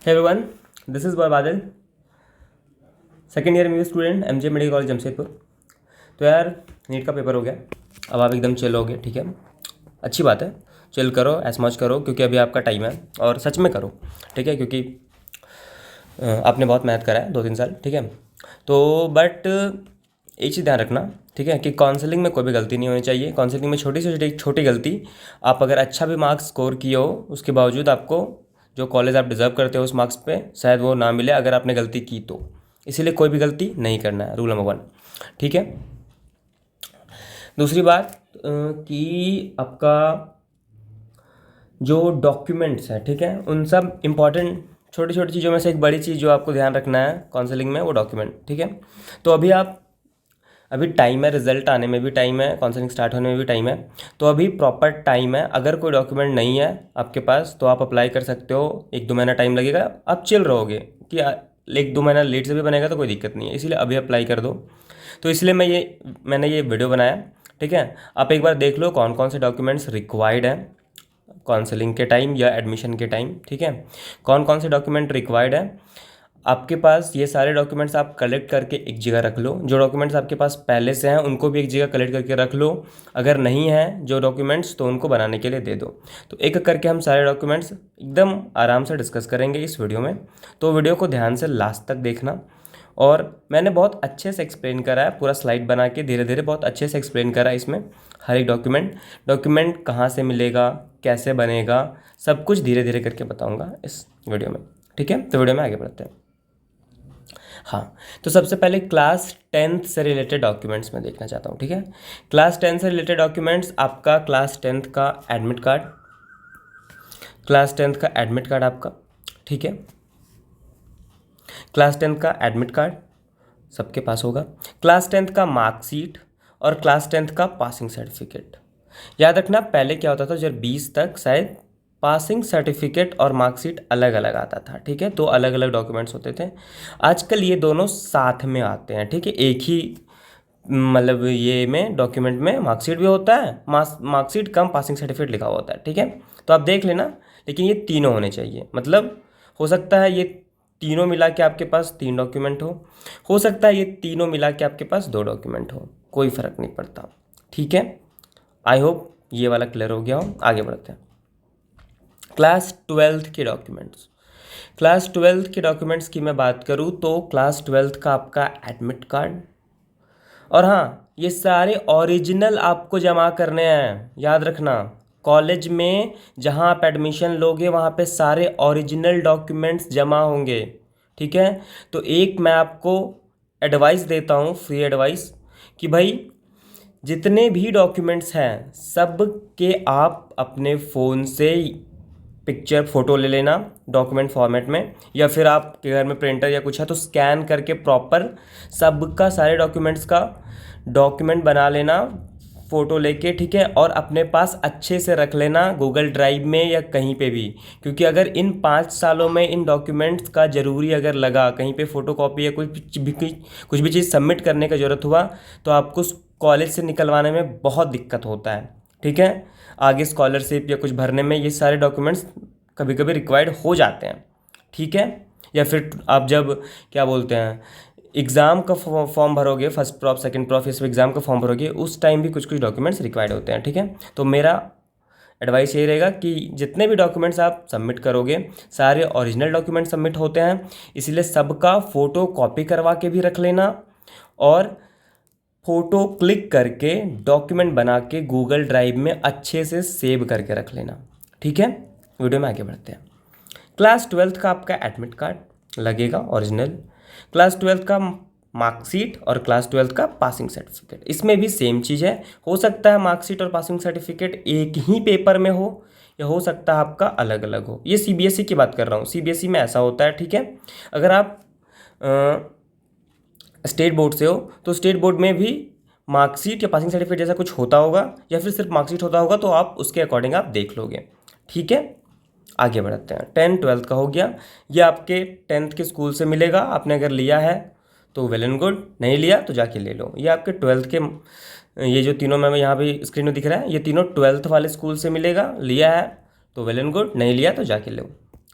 Hey everyone, this is Boy Badal, second year में student MJ medical college Jamshedpur. तो यार NEET का paper हो गया, अब आप एकदम चिल हो गए, ठीक है। अच्छी बात है, चिल करो, ऐश मौज करो, क्योंकि अभी आपका टाइम है और सच में करो, ठीक है। क्योंकि आपने बहुत मेहनत करा है 2-3 साल, ठीक है। तो बट एक चीज़ ध्यान रखना, ठीक है, कि काउंसलिंग में कोई भी गलती नहीं होनी चाहिए। काउंसलिंग में छोटी से छोटी गलती, आप अगर अच्छा भी मार्क्स स्कोर किए हो उसके बावजूद आपको जो कॉलेज आप डिज़र्व करते हो उस मार्क्स पे शायद वो ना मिले अगर आपने गलती की तो। इसीलिए कोई भी गलती नहीं करना है, रूल नंबर 1, ठीक है। दूसरी बात कि आपका जो डॉक्यूमेंट्स है, ठीक है, उन सब इम्पॉर्टेंट छोटी छोटी चीज़ों में से एक बड़ी चीज़ जो आपको ध्यान रखना है काउंसलिंग में, वो डॉक्यूमेंट, ठीक है। तो अभी टाइम है, रिजल्ट आने में भी टाइम है, काउंसलिंग स्टार्ट होने में भी टाइम है। तो अभी प्रॉपर टाइम है। अगर कोई डॉक्यूमेंट नहीं है आपके पास तो आप अप्लाई कर सकते हो, 1-2 महीना टाइम लगेगा, आप चिल रहोगे कि 1-2 महीना लेट से भी बनेगा तो कोई दिक्कत नहीं है, इसलिए अभी अप्लाई कर दो। तो इसलिए मैंने ये वीडियो बनाया, ठीक है। आप एक बार देख लो कौन कौन से डॉक्यूमेंट्स रिक्वायर्ड हैं काउंसलिंग के टाइम या एडमिशन के टाइम, ठीक है। कौन कौन से डॉक्यूमेंट रिक्वायर्ड है आपके पास, ये सारे डॉक्यूमेंट्स आप कलेक्ट करके एक जगह रख लो। जो डॉक्यूमेंट्स आपके पास पहले से हैं उनको भी एक जगह कलेक्ट करके रख लो। अगर नहीं है जो डॉक्यूमेंट्स तो उनको बनाने के लिए दे दो। तो एक एक करके हम सारे डॉक्यूमेंट्स एकदम आराम से डिस्कस करेंगे इस वीडियो में। तो वीडियो को ध्यान से लास्ट तक देखना। और मैंने बहुत अच्छे से एक्सप्लेन करा है, पूरा स्लाइड बना के धीरे धीरे बहुत अच्छे से एक्सप्लेन करा है इसमें। हर एक डॉक्यूमेंट कहाँ से मिलेगा, कैसे बनेगा, सब कुछ धीरे धीरे करके बताऊँगा इस वीडियो में, ठीक है। तो वीडियो में आगे बढ़ते हैं। हाँ, तो सबसे पहले क्लास 10th से रिलेटेड डॉक्यूमेंट्स मैं देखना चाहता हूँ, ठीक है। क्लास 10 से रिलेटेड डॉक्यूमेंट्स, आपका क्लास 10th का एडमिट कार्ड, क्लास 10th का एडमिट कार्ड आपका, ठीक है। क्लास 10th का एडमिट कार्ड सबके पास होगा। क्लास 10th का मार्कशीट और क्लास 10th का पासिंग सर्टिफिकेट। याद रखना पहले क्या होता था, जब 20 तक शायद पासिंग सर्टिफिकेट और मार्कशीट अलग अलग आता था, ठीक है। तो अलग अलग डॉक्यूमेंट्स होते थे। आजकल ये दोनों साथ में आते हैं, ठीक है। एक ही मतलब ये में डॉक्यूमेंट में मार्कशीट भी होता है, मार्कशीट कम पासिंग सर्टिफिकेट लिखा हुआ होता है, ठीक है। तो आप देख लेना, लेकिन ये तीनों होने चाहिए। मतलब हो सकता है ये तीनों मिला के आपके पास 3 डॉक्यूमेंट हो सकता है ये तीनों मिला के आपके पास 2 डॉक्यूमेंट हो, कोई फ़र्क नहीं पड़ता, ठीक है। आई होप ये वाला क्लियर हो गया हो। आगे बढ़ते हैं। क्लास 12th के डॉक्यूमेंट्स। क्लास 12th के डॉक्यूमेंट्स की मैं बात करूँ तो क्लास 12th का आपका एडमिट कार्ड, और हाँ ये सारे ओरिजिनल आपको जमा करने हैं। याद रखना कॉलेज में जहाँ आप एडमिशन लोगे वहाँ पे सारे ओरिजिनल डॉक्यूमेंट्स जमा होंगे, ठीक है। तो एक मैं आपको एडवाइस देता हूँ, फ्री एडवाइस, कि भाई जितने भी डॉक्यूमेंट्स हैं सब के आप अपने फ़ोन से पिक्चर फ़ोटो ले लेना डॉक्यूमेंट फॉर्मेट में, या फिर आपके घर में प्रिंटर या कुछ है तो स्कैन करके प्रॉपर सबका सारे डॉक्यूमेंट्स का डॉक्यूमेंट बना लेना फ़ोटो लेके, ठीक है। और अपने पास अच्छे से रख लेना गूगल ड्राइव में या कहीं पे भी, क्योंकि अगर इन 5 सालों में इन डॉक्यूमेंट्स का ज़रूरी अगर लगा कहीं पे फ़ोटो कॉपी या कुछ भी चीज़ सबमिट करने का ज़रूरत हुआ तो आपको कॉलेज से निकलवाने में बहुत दिक्कत होता है, ठीक है। आगे स्कॉलरशिप या कुछ भरने में ये सारे डॉक्यूमेंट्स कभी कभी रिक्वायर्ड हो जाते हैं, ठीक है। या फिर आप जब क्या बोलते हैं एग्ज़ाम का फॉर्म भरोगे, फर्स्ट प्रॉप सेकंड प्रॉप इस एग्ज़ाम का फॉर्म भरोगे, उस टाइम भी कुछ कुछ डॉक्यूमेंट्स रिक्वायर्ड होते हैं, ठीक है। तो मेरा एडवाइस यही रहेगा कि जितने भी डॉक्यूमेंट्स आप सबमिट करोगे सारे ओरिजिनल डॉक्यूमेंट सबमिट होते हैं, इसीलिए सबका फ़ोटो कॉपी करवा के भी रख लेना और फ़ोटो क्लिक करके डॉक्यूमेंट बना के गूगल ड्राइव में अच्छे से सेव करके रख लेना, ठीक है। वीडियो में आगे बढ़ते हैं। क्लास 12th का आपका एडमिट कार्ड लगेगा ओरिजिनल, क्लास 12th का मार्कशीट और क्लास 12th का पासिंग सर्टिफिकेट। इसमें भी सेम चीज़ है, हो सकता है मार्कशीट और पासिंग सर्टिफिकेट एक ही पेपर में हो या हो सकता है आपका अलग अलग हो। ये सीबीएसई की बात कर रहा हूँ, सीबीएसई में ऐसा होता है, ठीक है। अगर आप स्टेट बोर्ड से हो तो स्टेट बोर्ड में भी मार्कशीट या पासिंग सर्टिफिकेट जैसा कुछ होता होगा, या फिर सिर्फ मार्कशीट होता होगा, तो आप उसके अकॉर्डिंग आप देख लोगे, ठीक है। आगे बढ़ते हैं। 10th-12th का हो गया, ये आपके 10th के स्कूल से मिलेगा। आपने अगर लिया है तो वेल एंड गुड, नहीं लिया तो जाके ले लो। ये आपके 12th के ये जो तीनों मैं यहाँ भी स्क्रीन में दिख रहा है, ये तीनों 12th वाले स्कूल से मिलेगा। लिया है तो वेल एंड गुड, नहीं लिया तो जाके लो,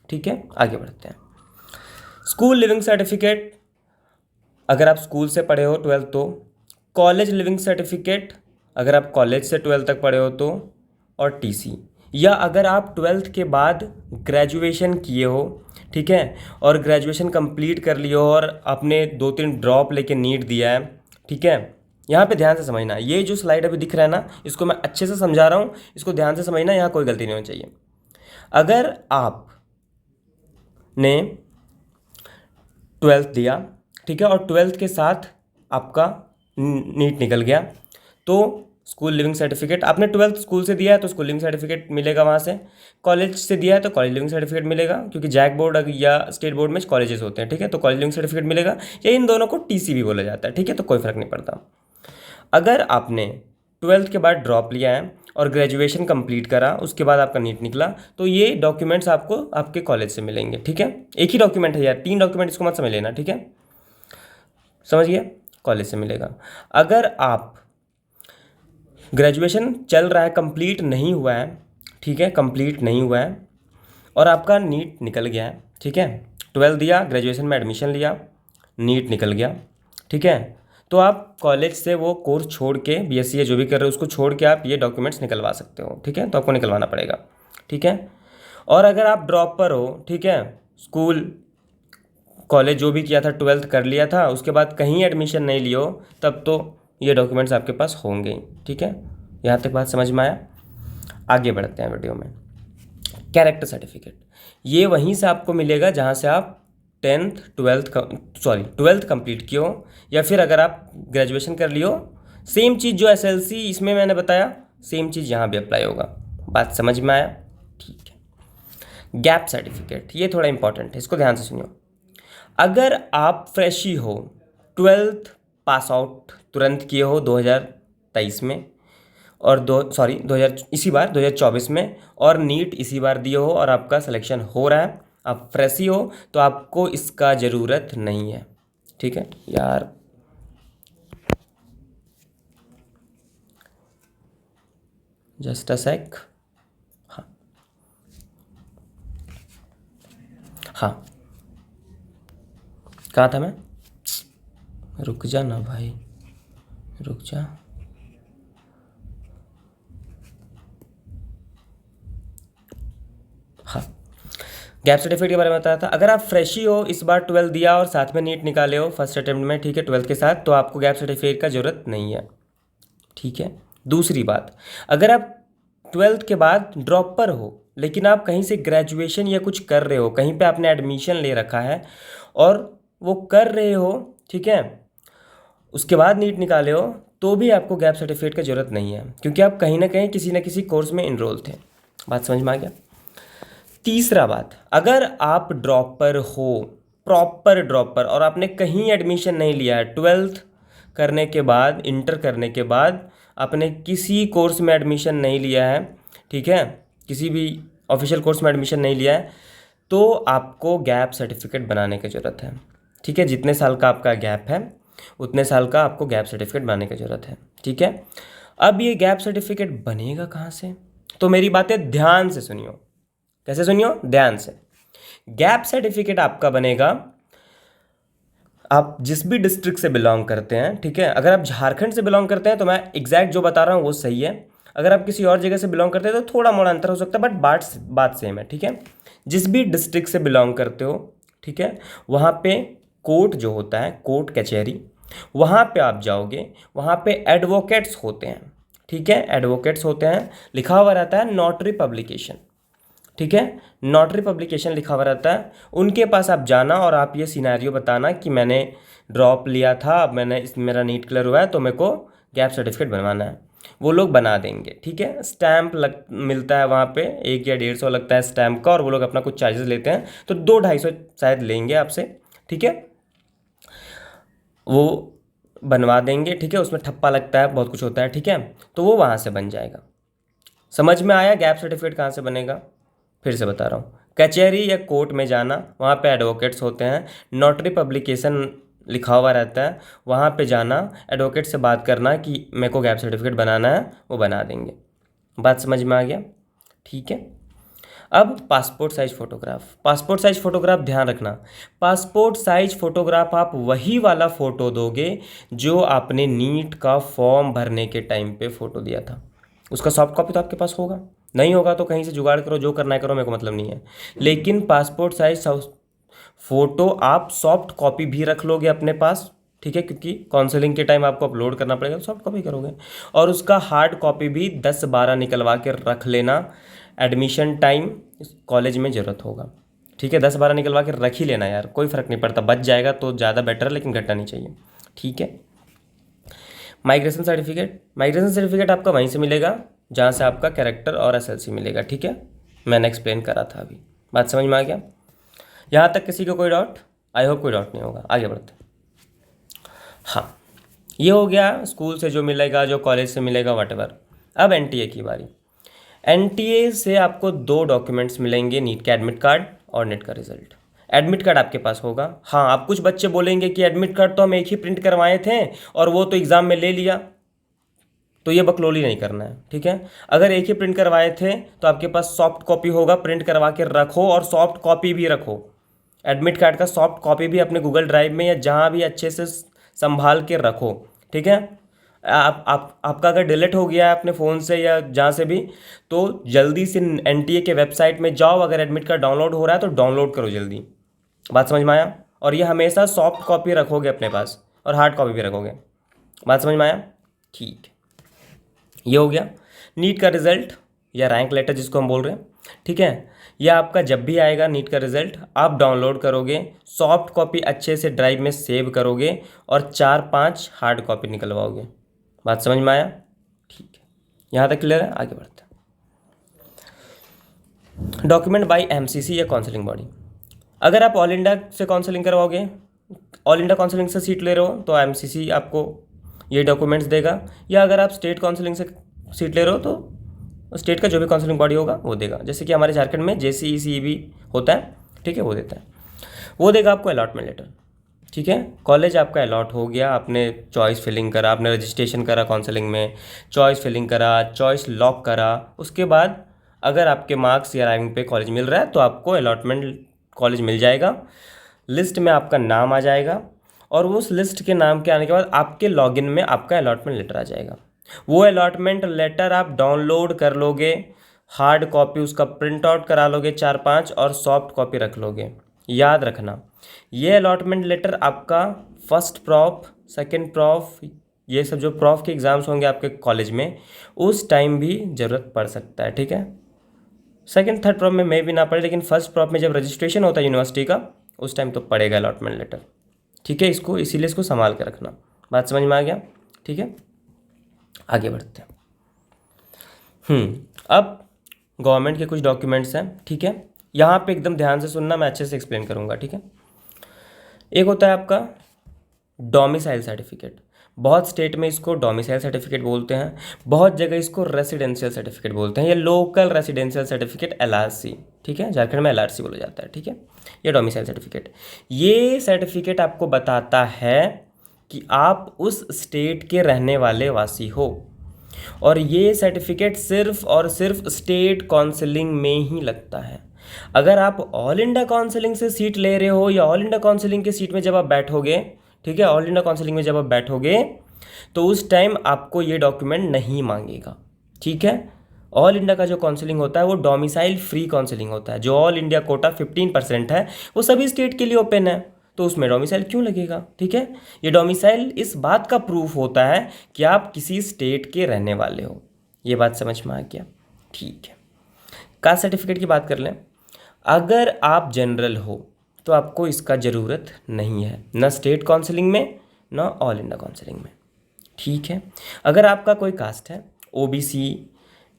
ठीक है। आगे बढ़ते हैं। स्कूल लिविंग सर्टिफिकेट अगर आप स्कूल से पढ़े हो 12th तो, कॉलेज लिविंग सर्टिफिकेट अगर आप कॉलेज से 12th तक पढ़े हो तो, और टीसी, या अगर आप 12th के बाद ग्रेजुएशन किए हो, ठीक है, और ग्रेजुएशन कंप्लीट कर लिए हो और आपने 2-3 ड्रॉप लेके नीट दिया है, ठीक है। यहाँ पे ध्यान से समझना, ये जो स्लाइड अभी दिख रहा है ना, इसको मैं अच्छे से समझा रहा हूँ, इसको ध्यान से समझना, यहाँ कोई गलती नहीं होनी चाहिए। अगर आप ने 12th दिया, ठीक है, और 12th के साथ आपका नीट निकल गया, तो स्कूल लिविंग सर्टिफिकेट, आपने 12th स्कूल से दिया है तो स्कूल लिविंग सर्टिफिकेट मिलेगा वहाँ से, कॉलेज से दिया है तो कॉलेज लिविंग सर्टिफिकेट मिलेगा, क्योंकि जैक बोर्ड या स्टेट बोर्ड में कॉलेजेस होते हैं, ठीक है, तो कॉलेज लिविंग सर्टिफिकेट मिलेगा, या इन दोनों को टीसी भी बोला जाता है, ठीक है, तो कोई फ़र्क नहीं पड़ता। अगर आपने 12th के बाद ड्रॉप लिया है और ग्रेजुएशन कंप्लीट करा, उसके बाद आपका नीट निकला, तो ये डॉक्यूमेंट्स आपको आपके कॉलेज से मिलेंगे, ठीक है। एक ही डॉक्यूमेंट है यार, 3 डॉक्यूमेंट, इसको मत समझ लेना, ठीक है, समझ गया, कॉलेज से मिलेगा। अगर आप ग्रेजुएशन चल रहा है, कंप्लीट नहीं हुआ है, ठीक है, कंप्लीट नहीं हुआ है, और आपका नीट निकल गया है, ठीक है, 12 दिया, ग्रेजुएशन में एडमिशन लिया, नीट निकल गया, ठीक है, तो आप कॉलेज से वो कोर्स छोड़ के, बीएससी या जो भी कर रहे हो उसको छोड़ के आप ये डॉक्यूमेंट्स निकलवा सकते हो, ठीक है, तो आपको निकलवाना पड़ेगा, ठीक है। और अगर आप ड्रॉप पर हो, ठीक है, स्कूल कॉलेज जो भी किया था, 12th कर लिया था, उसके बाद कहीं एडमिशन नहीं लियो, तब तो ये डॉक्यूमेंट्स आपके पास होंगे ही, ठीक है। यहाँ तक बात समझ में आया? आगे बढ़ते हैं वीडियो में। कैरेक्टर सर्टिफिकेट, ये वहीं से आपको मिलेगा जहाँ से आप 12th कंप्लीट किए हो, या फिर अगर आप ग्रेजुएशन कर लियो, सेम चीज़ जो एसएलसी इसमें मैंने बताया, सेम चीज़ यहाँ भी अप्लाई होगा। बात समझ में आया? ठीक है। गैप सर्टिफिकेट, ये थोड़ा इंपॉर्टेंट है, इसको ध्यान से सुनियो। अगर आप फ्रेश ही हो, 12th पास आउट तुरंत किए हो 2023 में, और 2024 में, और नीट इसी बार दिए हो और आपका सिलेक्शन हो रहा है, आप फ्रेश ही हो, तो आपको इसका ज़रूरत नहीं है, ठीक है यार। जस्ट अ सेक। हाँ हाँ, कहाँ था मैं? रुक जा ना भाई, रुक जा। हाँ, गैप सर्टिफिकेट के बारे में बताया था। अगर आप फ्रेश ही हो, इस बार 12 दिया और साथ में नीट निकाले हो फर्स्ट अटेम्प्ट में, ठीक है, 12 के साथ, तो आपको गैप सर्टिफिकेट का ज़रूरत नहीं है, ठीक है। दूसरी बात, अगर आप 12th के बाद ड्रॉपर हो, लेकिन आप कहीं से ग्रेजुएशन या कुछ कर रहे हो, कहीं पे आपने एडमिशन ले रखा है और वो कर रहे हो, ठीक है, उसके बाद नीट निकाले हो, तो भी आपको गैप सर्टिफिकेट का ज़रूरत नहीं है, क्योंकि आप कहीं ना कहीं किसी न किसी कोर्स में इनरोल थे। बात समझ में आ गया? तीसरा बात, अगर आप ड्रॉपर हो, प्रॉपर ड्रॉपर, और आपने कहीं एडमिशन नहीं लिया है, 12th करने के बाद, इंटर करने के बाद आपने किसी कोर्स में एडमिशन नहीं लिया है, ठीक है, किसी भी ऑफिशियल कोर्स में एडमिशन नहीं लिया है, तो आपको गैप सर्टिफिकेट बनाने की ज़रूरत है, ठीक है। जितने साल का आपका गैप है, उतने साल का आपको गैप सर्टिफिकेट बनाने की ज़रूरत है, ठीक है। अब ये गैप सर्टिफिकेट बनेगा कहाँ से? तो मेरी बातें ध्यान से सुनियो। कैसे सुनियो? ध्यान से। गैप सर्टिफिकेट आपका बनेगा, आप जिस भी डिस्ट्रिक्ट से बिलोंग करते हैं, ठीक है, अगर आप झारखंड से बिलोंग करते हैं तो मैं एग्जैक्ट जो बता रहा हूँ वो सही है, अगर आप किसी और जगह से बिलोंग करते हैं तो थोड़ा मोड़ा अंतर हो सकता है, बट बात सेम है, ठीक है। जिस भी डिस्ट्रिक्ट से बिलोंग करते हो, ठीक है, वहाँ पे कोर्ट जो होता है, कोर्ट कचहरी, वहाँ पे आप जाओगे, वहाँ पे एडवोकेट्स होते हैं, ठीक है, एडवोकेट्स होते हैं, लिखा हुआ रहता है नोटरी पब्लिकेशन, ठीक है, नोटरी पब्लिकेशन लिखा हुआ रहता है, उनके पास आप जाना और आप ये सिनेरियो बताना कि मैंने ड्रॉप लिया था, अब मेरा नीट क्लियर हुआ है, तो मेरे को गैप सर्टिफिकेट बनवाना है, वो लोग बना देंगे, ठीक है। स्टैम्प मिलता है वहाँ पे, 1 या 150 लगता है स्टैम्प का, और वो लोग अपना कुछ चार्जेस लेते हैं, तो 200-250 शायद लेंगे आपसे, ठीक है, वो बनवा देंगे, ठीक है, उसमें ठप्पा लगता है, बहुत कुछ होता है, ठीक है, तो वो वहाँ से बन जाएगा। समझ में आया गैप सर्टिफिकेट कहाँ से बनेगा? फिर से बता रहा हूँ, कचहरी या कोर्ट में जाना, वहाँ पे एडवोकेट्स होते हैं, नोटरी पब्लिकेशन लिखा हुआ रहता है, वहाँ पे जाना, एडवोकेट से बात करना कि मेरे को गैप सर्टिफिकेट बनाना है, वो बना देंगे। बात समझ में आ गया? ठीक है। अब पासपोर्ट साइज फ़ोटोग्राफ ध्यान रखना, पासपोर्ट साइज फ़ोटोग्राफ आप वही वाला फ़ोटो दोगे जो आपने नीट का फॉर्म भरने के टाइम पे फ़ोटो दिया था। उसका सॉफ्ट कॉपी तो आपके पास होगा, नहीं होगा तो कहीं से जुगाड़ करो, जो करना है करो, मेरे को मतलब नहीं है। लेकिन पासपोर्ट साइज फ़ोटो आप सॉफ्ट कॉपी भी रख लोगे अपने पास, ठीक है, क्योंकि काउंसलिंग के टाइम आपको अपलोड करना पड़ेगा, तो सॉफ्ट कॉपी करोगे। और उसका हार्ड कॉपी भी 10-12 निकलवा के रख लेना, एडमिशन टाइम कॉलेज में ज़रूरत होगा, ठीक है। 10-12 निकलवा के रख ही लेना यार, कोई फ़र्क नहीं पड़ता, बच जाएगा तो ज़्यादा बेटर है, लेकिन घटना नहीं चाहिए, ठीक है। माइग्रेशन सर्टिफिकेट आपका वहीं से मिलेगा जहाँ से आपका कैरेक्टर और एसएलसी मिलेगा, ठीक है। मैंने एक्सप्लेन करा था अभी, बात समझ में आ गया? यहाँ तक किसी को कोई डाउट? आई होप कोई डाउट नहीं होगा, आगे बढ़ते। हाँ, ये हो गया स्कूल से जो मिलेगा, जो कॉलेज से मिलेगा, वटेवर। अब एनटीए की बारी। एनटीए से आपको 2 डॉक्यूमेंट्स मिलेंगे, नीट का एडमिट कार्ड और नेट का रिजल्ट। एडमिट कार्ड आपके पास होगा। हाँ, आप कुछ बच्चे बोलेंगे कि एडमिट कार्ड तो हम एक ही प्रिंट करवाए थे और वो तो एग्ज़ाम में ले लिया, तो ये बकलोली नहीं करना है, ठीक है। अगर एक ही प्रिंट करवाए थे तो आपके पास सॉफ्ट कॉपी होगा, प्रिंट करवा के रखो और सॉफ्ट कॉपी भी रखो। एडमिट कार्ड का सॉफ्ट कॉपी भी अपने गूगल ड्राइव में या जहाँ भी अच्छे से संभाल के रखो, ठीक है। आपका अगर डिलीट हो गया है अपने फ़ोन से या जहाँ से भी, तो जल्दी से एनटीए के वेबसाइट में जाओ, अगर एडमिट कार्ड डाउनलोड हो रहा है तो डाउनलोड करो जल्दी। बात समझ में आया? और ये हमेशा सॉफ्ट कॉपी रखोगे अपने पास और हार्ड कॉपी भी रखोगे। बात समझ में आया? ठीक, ये हो गया। नीट का रिज़ल्ट या रैंक लेटर जिसको हम बोल रहे हैं, ठीक है, यह आपका जब भी आएगा नीट का रिज़ल्ट आप डाउनलोड करोगे, सॉफ्ट कॉपी अच्छे से ड्राइव में सेव करोगे और 4-5 हार्ड कॉपी निकलवाओगे। बात समझ में आया? ठीक है, यहाँ तक क्लियर है? आगे बढ़ते हैं। डॉक्यूमेंट बाय एमसीसी या काउंसलिंग बॉडी। अगर आप ऑल इंडिया से काउंसलिंग करवाओगे, ऑल इंडिया काउंसलिंग से सीट ले रहे हो, तो एमसीसी आपको ये डॉक्यूमेंट्स देगा, या अगर आप स्टेट काउंसलिंग से सीट ले रहे हो तो स्टेट का जो भी काउंसलिंग बॉडी होगा वो देगा। जैसे कि हमारे झारखंड में जेसीईसीबी होता है, ठीक है, वो देता है, वो देगा आपको अलॉटमेंट लेटर, ठीक है। कॉलेज आपका अलॉट हो गया, आपने चॉइस फिलिंग करा, आपने रजिस्ट्रेशन करा काउंसलिंग में, चॉइस फिलिंग करा, चॉइस लॉक करा, उसके बाद अगर आपके मार्क्स या रैंक पे कॉलेज मिल रहा है तो आपको अलॉटमेंट कॉलेज मिल जाएगा, लिस्ट में आपका नाम आ जाएगा और उस लिस्ट के नाम के आने के बाद आपके लॉगिन में आपका अलॉटमेंट लेटर आ जाएगा। वो अलॉटमेंट लेटर आप डाउनलोड कर लोगे, हार्ड कॉपी उसका प्रिंट आउट करा लोगे 4-5 और सॉफ्ट कॉपी रख लोगे। याद रखना, ये अलॉटमेंट लेटर आपका फर्स्ट प्रॉफ, सेकंड प्रॉफ, ये सब जो प्रॉफ के एग्ज़ाम्स होंगे आपके कॉलेज में उस टाइम भी ज़रूरत पड़ सकता है, ठीक है। सेकंड थर्ड प्रॉफ में भी ना पड़े, लेकिन फर्स्ट प्रॉफ में जब रजिस्ट्रेशन होता है यूनिवर्सिटी का उस टाइम तो पड़ेगा अलॉटमेंट लेटर, ठीक है। इसको इसीलिए इसको संभाल के रखना। बात समझ में आ गया? ठीक है, आगे बढ़ते हैं। अब गवर्नमेंट के कुछ डॉक्यूमेंट्स हैं, ठीक है, यहाँ पे एकदम ध्यान से सुनना, मैं अच्छे से एक्सप्लेन करूँगा, ठीक है। एक होता है आपका डोमिसाइल सर्टिफिकेट, बहुत स्टेट में इसको डोमिसाइल सर्टिफिकेट बोलते हैं, बहुत जगह इसको रेसिडेंशियल सर्टिफिकेट बोलते हैं, या लोकल रेसिडेंशियल सर्टिफिकेट एलआरसी, ठीक है, झारखंड में एलआरसी बोला जाता है, ठीक है। ये डोमिसाइल सर्टिफिकेट, ये सर्टिफिकेट आपको बताता है कि आप उस स्टेट के रहने वाले वासी हो, और ये सर्टिफिकेट सिर्फ और सिर्फ स्टेट काउंसलिंग में ही लगता है। अगर आप ऑल इंडिया काउंसलिंग से सीट ले रहे हो या ऑल इंडिया काउंसलिंग के सीट में जब आप बैठोगे, ठीक है, ऑल इंडिया काउंसलिंग में जब आप बैठोगे तो उस टाइम आपको ये डॉक्यूमेंट नहीं मांगेगा, ठीक है। ऑल इंडिया का जो काउंसलिंग होता है वो डोमिसाइल फ्री काउंसलिंग होता है। जो ऑल इंडिया कोटा 15% है वो सभी स्टेट के लिए ओपन है, तो उसमें डोमिसाइल क्यों लगेगा, ठीक है। ये डोमिसाइल इस बात का प्रूफ होता है कि आप किसी स्टेट के रहने वाले हो। ये बात समझ में आ गया? ठीक है। कास्ट सर्टिफिकेट की बात कर लें, अगर आप जनरल हो तो आपको इसका ज़रूरत नहीं है, ना स्टेट काउंसलिंग में ना ऑल इंडिया काउंसलिंग में, ठीक है। अगर आपका कोई कास्ट है ओबीसी,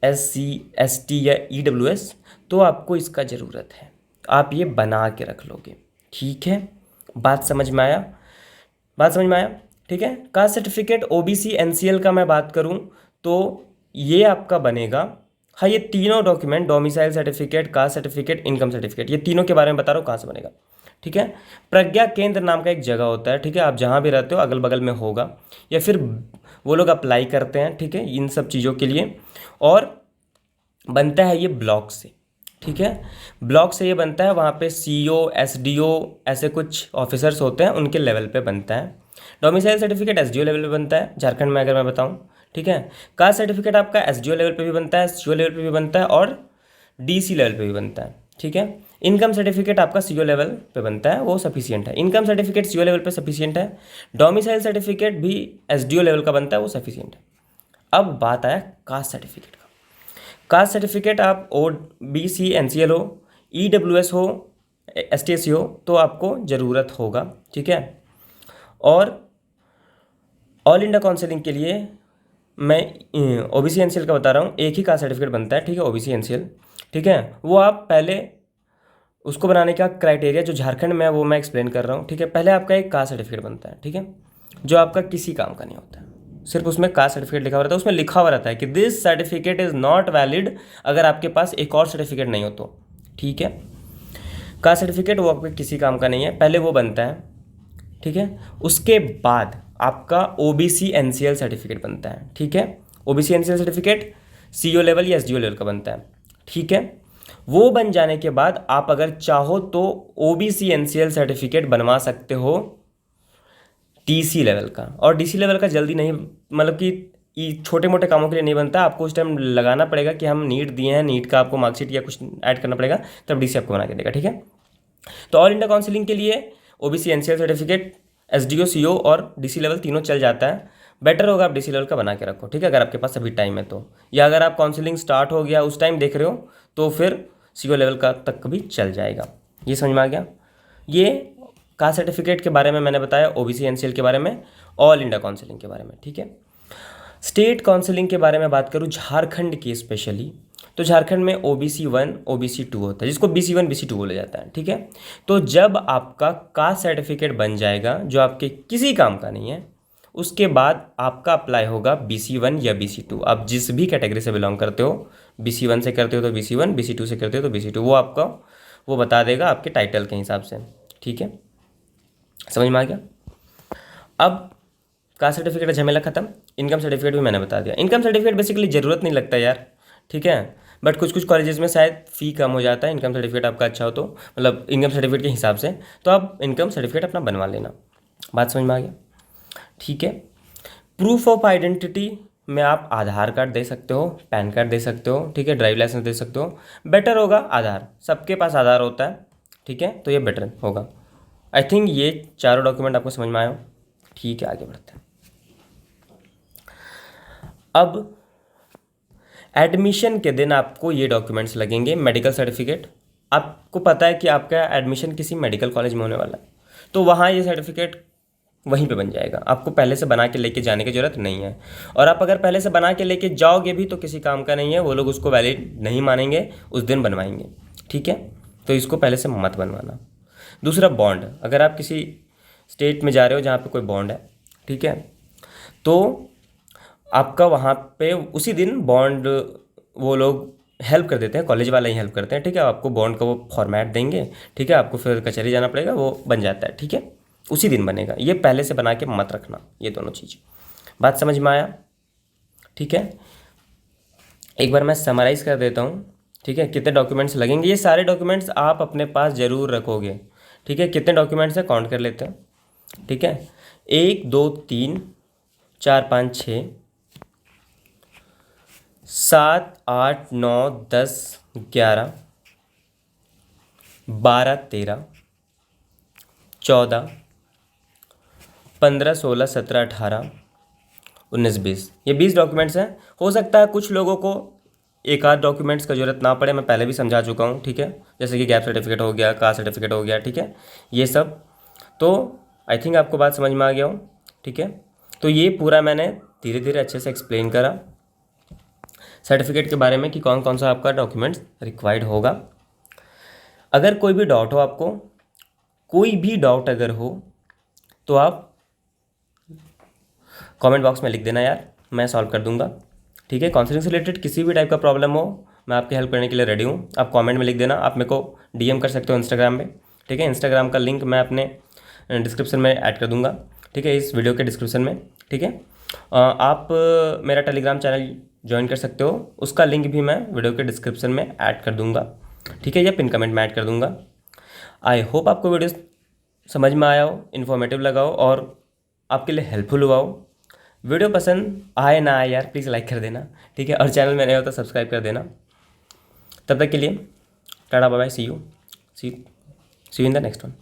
एससी, एसटी या ईडब्ल्यूएस तो आपको इसका ज़रूरत है, आप ये बना के रख लोगे, ठीक है। बात समझ में आया? बात समझ में आया? ठीक है। कास्ट सर्टिफिकेट ओबीसी एनसीएल का मैं बात करूं तो ये आपका बनेगा, हाँ, ये तीनों document domicile certificate, caste certificate, income certificate, ये तीनों के बारे में बता रहा हूँ कहाँ से बनेगा, ठीक है। प्रज्ञा केंद्र नाम का एक जगह होता है, ठीक है, आप जहाँ भी रहते हो अगल बगल में होगा, या फिर वो लोग अप्लाई करते हैं, ठीक है, इन सब चीज़ों के लिए, और बनता है ये ब्लॉक से, ठीक है। ब्लॉक से ये बनता है, वहाँ पे सीईओ एसडीओ ऐसे कुछ ऑफिसर्स होते हैं, उनके लेवल पे बनता है। डोमिसाइल सर्टिफिकेट एसडीओ लेवल पे बनता है झारखंड में, अगर मैं बताऊँ, ठीक है। कास्ट सर्टिफिकेट आपका एसडीओ लेवल पे भी बनता है, सीओ लेवल पे भी बनता है और डीसी लेवल पे भी बनता है, ठीक है। इनकम सर्टिफिकेट आपका सीओ लेवल पे बनता है, वो सफिशिएंट है। इनकम सर्टिफिकेट सीओ लेवल पे सफिशिएंट है। डोमिसाइल सर्टिफिकेट भी एसडीओ लेवल का बनता है, वो सफिशिएंट है। अब बात आया कास्ट सर्टिफिकेट का। कास्ट सर्टिफिकेट आप O B C N C L हो, ई डब्ल्यू एस हो, एस टी एस सी हो, तो आपको ज़रूरत होगा, ठीक है। और ऑल इंडिया काउंसिलिंग के लिए मैं O B C N C L का बता रहा हूँ, एक ही कास्ट सर्टिफिकेट बनता है, ठीक है, O B C N C L, ठीक है। वो आप पहले उसको बनाने का क्राइटेरिया जो झारखंड में है वो मैं एक्सप्लेन कर रहा हूँ, ठीक है। पहले आपका एक कास्ट सर्टिफिकेट बनता है, ठीक है, जो आपका किसी काम का नहीं होता है, सिर्फ उसमें कास्ट सर्टिफिकेट लिखा हुआ रहता है। उसमें लिखा हुआ रहता है कि this certificate is not valid अगर आपके पास एक और सर्टिफिकेट नहीं हो तो, ठीक है। कास्ट सर्टिफिकेट वो आपके किसी काम का नहीं है, पहले वो बनता है, ठीक है। उसके बाद आपका O B C N C L certificate बनता है, ठीक है। O B C N C L certificate C O level या एस डी ओ लेवल का बनता है, ठीक है। वो बन जाने के बाद आप अगर चाहो तो O B C N C L certificate बनवा सकते हो डीसी लेवल का। और डीसी लेवल का जल्दी नहीं, मतलब कि छोटे मोटे कामों के लिए नहीं बनता, आपको उस टाइम लगाना पड़ेगा कि हम नीट दिए हैं, नीट का आपको मार्कशीट या कुछ ऐड करना पड़ेगा, तब डीसी आपको बना के देगा, ठीक है। तो ऑल इंडिया काउंसिलिंग के लिए OBC NCL certificate SDO CO और डीसी लेवल तीनों चल जाता है। बेटर होगा आप डीसी लेवल का बना के रखो, ठीक है, अगर आपके पास अभी टाइम है तो, या अगर आप काउंसिलिंग स्टार्ट हो गया उस टाइम देख रहे हो तो फिर सीओ लेवल का तक भी चल जाएगा। ये समझ में आ गया। ये कास्ट सर्टिफिकेट के बारे में मैंने बताया, ओबीसी एनसीएल के बारे में, ऑल इंडिया काउंसिलिंग के बारे में, ठीक है। स्टेट काउंसिलिंग के बारे में बात करूँ झारखंड की स्पेशली, तो झारखंड में ओबीसी 1 ओबीसी 2 होता है, जिसको बीसी 1 बीसी 2 बोला जाता है, ठीक है। तो जब आपका कास्ट सर्टिफिकेट बन जाएगा जो आपके किसी काम का नहीं है, उसके बाद आपका अप्लाई होगा बीसी 1 या बीसी 2। आप जिस भी कैटेगरी से बिलोंग करते हो, बीसी 1 से करते हो तो बीसी 1, बीसी 2 से करते हो तो बीसी 2, वो आपका वो बता देगा आपके टाइटल के हिसाब से, ठीक है। समझ में आ गया। अब कास्ट सर्टिफिकेट का झमेला खत्म। इनकम सर्टिफिकेट भी मैंने बता दिया। इनकम सर्टिफिकेट बेसिकली ज़रूरत नहीं लगता यार, ठीक है, बट कुछ कुछ कॉलेजेस में शायद फ़ी कम हो जाता है इनकम सर्टिफिकेट आपका अच्छा हो तो, मतलब इनकम सर्टिफिकेट के हिसाब से, तो आप इनकम सर्टिफिकेट अपना बनवा लेना। बात समझ में आ गया, ठीक है। प्रूफ ऑफ आइडेंटिटी में आप आधार कार्ड दे सकते हो, पैन कार्ड दे सकते हो, ठीक है, ड्राइविंग लाइसेंस दे सकते हो। बेटर होगा आधार, सबके पास आधार होता है, ठीक है, तो ये बेटर होगा। आई थिंक ये चारों डॉक्यूमेंट आपको समझ में आए हो, ठीक है, आगे बढ़ते हैं। अब एडमिशन के दिन आपको ये डॉक्यूमेंट्स लगेंगे। मेडिकल सर्टिफिकेट, आपको पता है कि आपका एडमिशन किसी मेडिकल कॉलेज में होने वाला है, तो वहाँ ये सर्टिफिकेट वहीं पे बन जाएगा, आपको पहले से बना के लेके जाने की ज़रूरत नहीं है। और आप अगर पहले से बना के लेके जाओगे भी तो किसी काम का नहीं है, वो लोग उसको वैलिड नहीं मानेंगे, उस दिन बनवाएंगे, ठीक है। तो इसको पहले से मत बनवाना। दूसरा बॉन्ड, अगर आप किसी स्टेट में जा रहे हो जहाँ पे कोई बॉन्ड है, ठीक है, तो आपका वहाँ पे उसी दिन बॉन्ड वो लोग हेल्प कर देते हैं, कॉलेज वाले ही हेल्प करते हैं, ठीक है। आपको बॉन्ड का वो फॉर्मेट देंगे, ठीक है, आपको फिर कचहरी जाना पड़ेगा, वो बन जाता है, ठीक है, उसी दिन बनेगा। ये पहले से बना के मत रखना, ये दोनों चीज़। बात समझ में आया, ठीक है। एक बार मैं समराइज़ कर देता हूँ, ठीक है, कितने डॉक्यूमेंट्स लगेंगे। ये सारे डॉक्यूमेंट्स आप अपने पास ज़रूर रखोगे, ठीक है। कितने डॉक्यूमेंट्स हैं काउंट कर लेते हैं, ठीक है। 1 2 3 4 5 6 7 8 9 10 11 12 13 14 15 16 17 18 19 20, ये 20 डॉक्यूमेंट्स हैं। हो सकता है कुछ लोगों को एक आध डॉक्यूमेंट्स का ज़रूरत ना पड़े, मैं पहले भी समझा चुका हूँ, ठीक है, जैसे कि गैप सर्टिफिकेट हो गया, कास्ट सर्टिफिकेट हो गया, ठीक है, ये सब। तो आई थिंक आपको बात समझ में आ गया हो, ठीक है। तो ये पूरा मैंने धीरे धीरे अच्छे से एक्सप्लेन करा सर्टिफिकेट के बारे में कि कौन कौन सा आपका डॉक्यूमेंट्स रिक्वायर्ड होगा। अगर कोई भी डाउट हो आपको, कोई भी डाउट अगर हो तो आप कमेंट बॉक्स में लिख देना यार, मैं सॉल्व कर दूंगा, ठीक है। काउंसलिंग से रिलेटेड किसी भी टाइप का प्रॉब्लम हो, मैं आपकी हेल्प करने के लिए रेडी हूँ। आप कमेंट में लिख देना, आप मेरे को डीएम कर सकते हो इंस्टाग्राम में, ठीक है। इंस्टाग्राम का लिंक मैं अपने डिस्क्रिप्शन में ऐड कर दूंगा, ठीक है, इस वीडियो के डिस्क्रिप्शन में, ठीक है। आप मेरा टेलीग्राम चैनल ज्वाइन कर सकते हो, उसका लिंक भी मैं वीडियो के डिस्क्रिप्शन में ऐड कर दूंगा, ठीक है, या पिन कमेंट में ऐड कर दूंगा। आई होप आपको वीडियो समझ में आया हो, इन्फॉर्मेटिव लगा हो और आपके लिए हेल्पफुल हुआ हो। वीडियो पसंद आए ना आए यार, प्लीज़ लाइक कर देना, ठीक है, और चैनल में नए हो तो सब्सक्राइब कर देना। तब तक के लिए tata bye bye, see you in the next one.